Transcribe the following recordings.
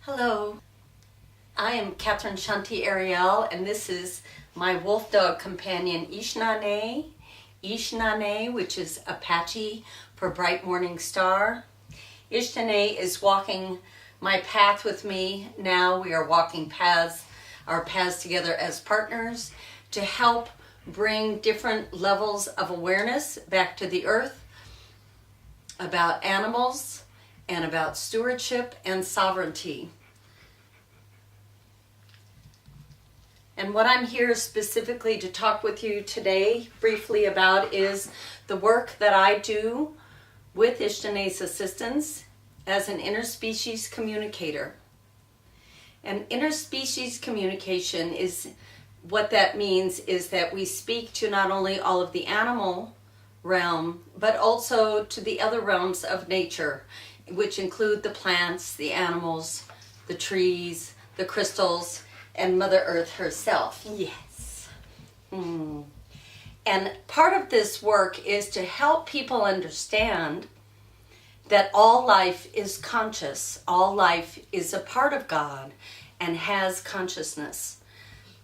Hello, I am Kathryn, Shanti, Ariel, and this is my wolf dog companion Ishnane, which is Apache for Bright Morning Star. Ishnane is walking my path with me now. We are walking our paths together as partners to help bring different levels of awareness back to the earth about animals and about stewardship and sovereignty. And what I'm here specifically to talk with you today briefly about is the work that I do with Ishtane's assistance as an interspecies communicator. And interspecies communication is what that means is that we speak to not only all of the animal realm, but also to the other realms of nature, which include the plants, the animals, the trees, the crystals, and Mother Earth herself. Yes. And part of this work is to help people understand that all life is conscious. All life is a part of God and has consciousness.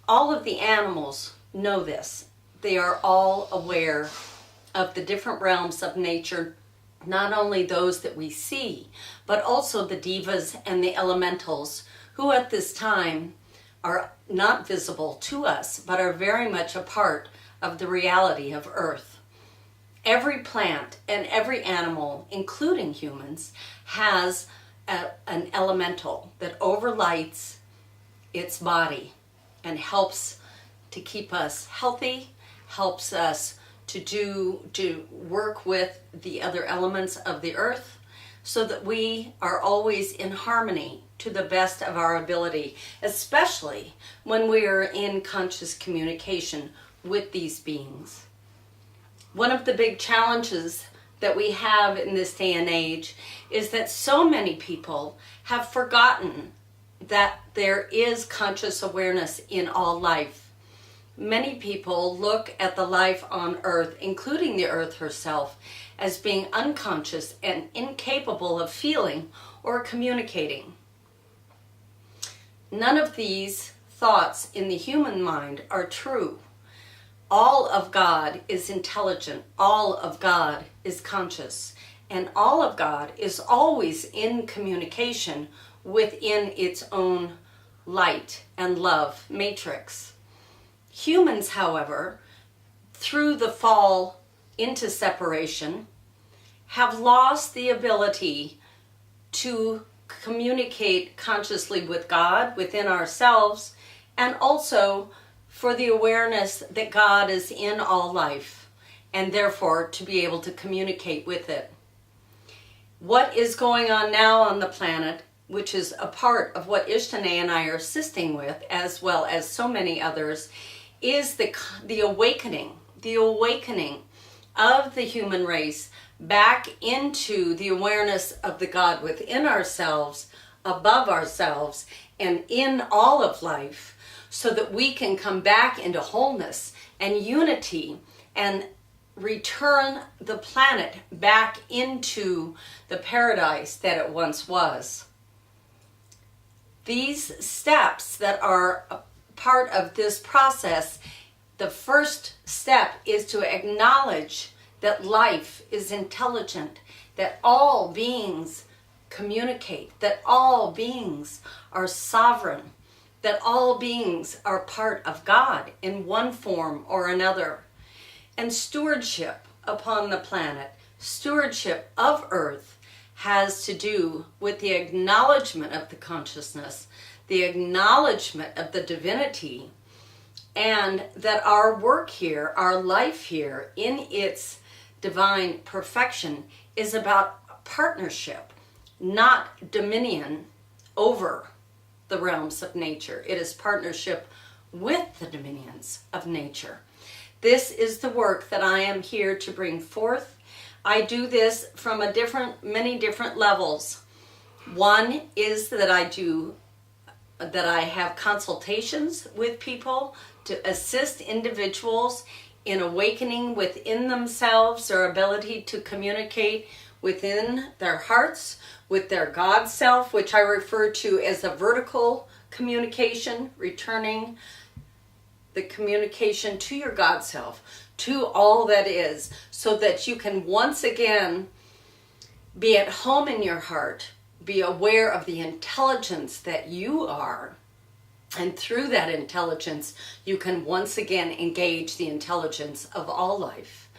All of the animals know this. They are all aware of the different realms of nature, not only those that we see, but also the divas and the elementals, who at this time are not visible to us, but are very much a part of the reality of Earth. Every plant and every animal, including humans, has an elemental that overlights its body and helps to keep us healthy, helps us to work with the other elements of the earth so that we are always in harmony to the best of our ability, especially when we are in conscious communication with these beings. One of the big challenges that we have in this day and age is that so many people have forgotten that there is conscious awareness in all life. Many people look at the life on Earth, including the Earth herself, as being unconscious and incapable of feeling or communicating. None of these thoughts in the human mind are true. All of God is intelligent, all of God is conscious, and all of God is always in communication within its own light and love matrix. Humans, however, through the fall into separation, have lost the ability to communicate consciously with God within ourselves, and also for the awareness that God is in all life, and therefore to be able to communicate with it. What is going on now on the planet, which is a part of what Ishtane and I are assisting with, as well as so many others, is the awakening of the human race back into the awareness of the God within ourselves, above ourselves, and in all of life, so that we can come back into wholeness and unity and return the planet back into the paradise that it once was. These steps that are a part of this process, the first step is to acknowledge that life is intelligent, that all beings communicate, that all beings are sovereign, that all beings are part of God in one form or another. And stewardship upon the planet, stewardship of Earth, has to do with the acknowledgement of the consciousness, the acknowledgement of the divinity, and that our work here, our life here, in its divine perfection, is about partnership, not dominion over the realms of nature. It is partnership with the dominions of nature. This is the work that I am here to bring forth. I do this from many different levels. One is that I have consultations with people to assist individuals in awakening within themselves their ability to communicate within their hearts with their God self, which I refer to as a vertical communication, returning the communication to your God self, to all that is, so that you can once again be at home in your heart, be aware of the intelligence that you are, and through that intelligence, you can once again engage the intelligence of all life.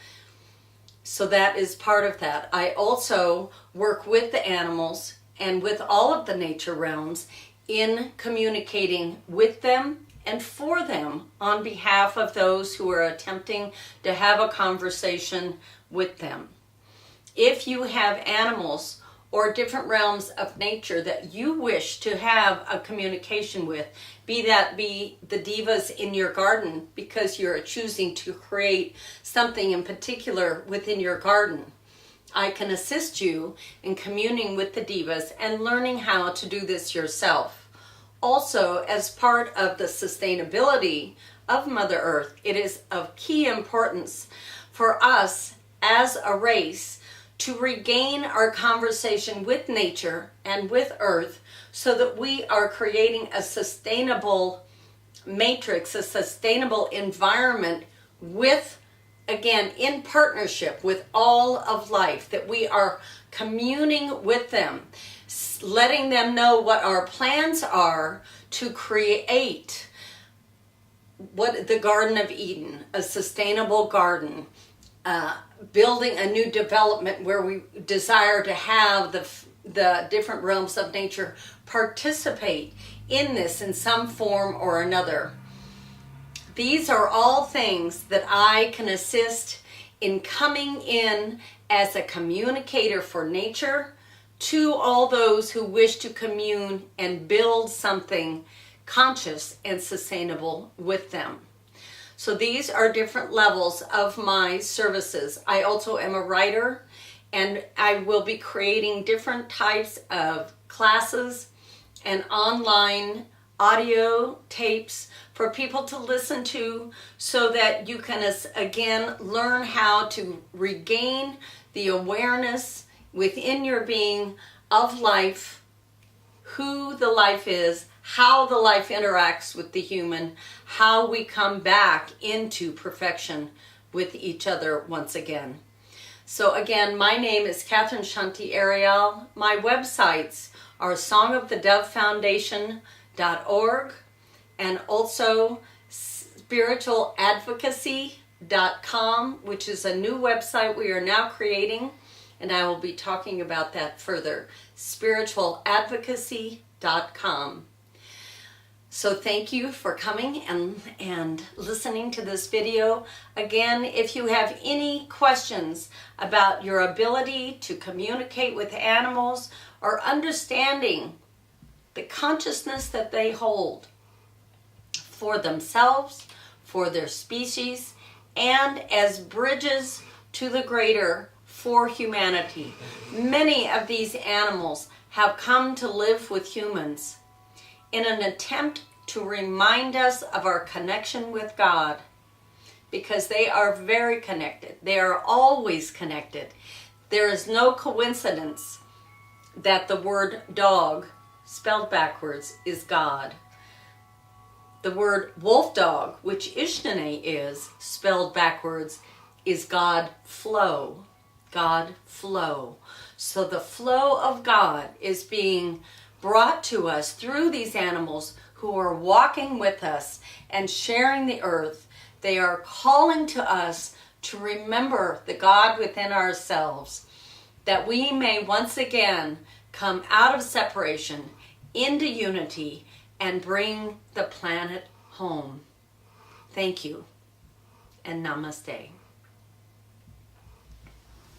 So that is part of that. I also work with the animals and with all of the nature realms in communicating with them and for them on behalf of those who are attempting to have a conversation with them. If you have animals or different realms of nature that you wish to have a communication with, be the divas in your garden because you're choosing to create something in particular within your garden, I can assist you in communing with the divas and learning how to do this yourself. Also, as part of the sustainability of Mother Earth, it is of key importance for us as a race to regain our conversation with nature and with Earth so that we are creating a sustainable matrix, a sustainable environment with, again, in partnership with all of life, that we are communing with them, letting them know what our plans are to create what the Garden of Eden, a sustainable garden, building a new development where we desire to have the different realms of nature participate in this in some form or another. These are all things that I can assist in coming in as a communicator for nature to all those who wish to commune and build something conscious and sustainable with them. So these are different levels of my services. I also am a writer, and I will be creating different types of classes and online audio tapes for people to listen to so that you can, again, learn how to regain the awareness within your being of life, who the life is, how the life interacts with the human, how we come back into perfection with each other once again. So again, my name is Kathryn Shanti Ariel. My websites are songofthedovefoundation.org and also spiritualadvocacy.com, which is a new website we are now creating, and I will be talking about that further. spiritualadvocacy.com. So thank you for coming and listening to this video. Again, if you have any questions about your ability to communicate with animals or understanding the consciousness that they hold for themselves, for their species, and as bridges to the greater for humanity. Many of these animals have come to live with humans in an attempt to remind us of our connection with God, because they are very connected. They are always connected. There is no coincidence that the word dog, spelled backwards, is God. The word wolf dog, which Ishtene is, spelled backwards, is God flow. God flow. So the flow of God is being brought to us through these animals who are walking with us and sharing the earth. They are calling to us to remember the God within ourselves, that we may once again come out of separation into unity and bring the planet home. Thank you, and namaste.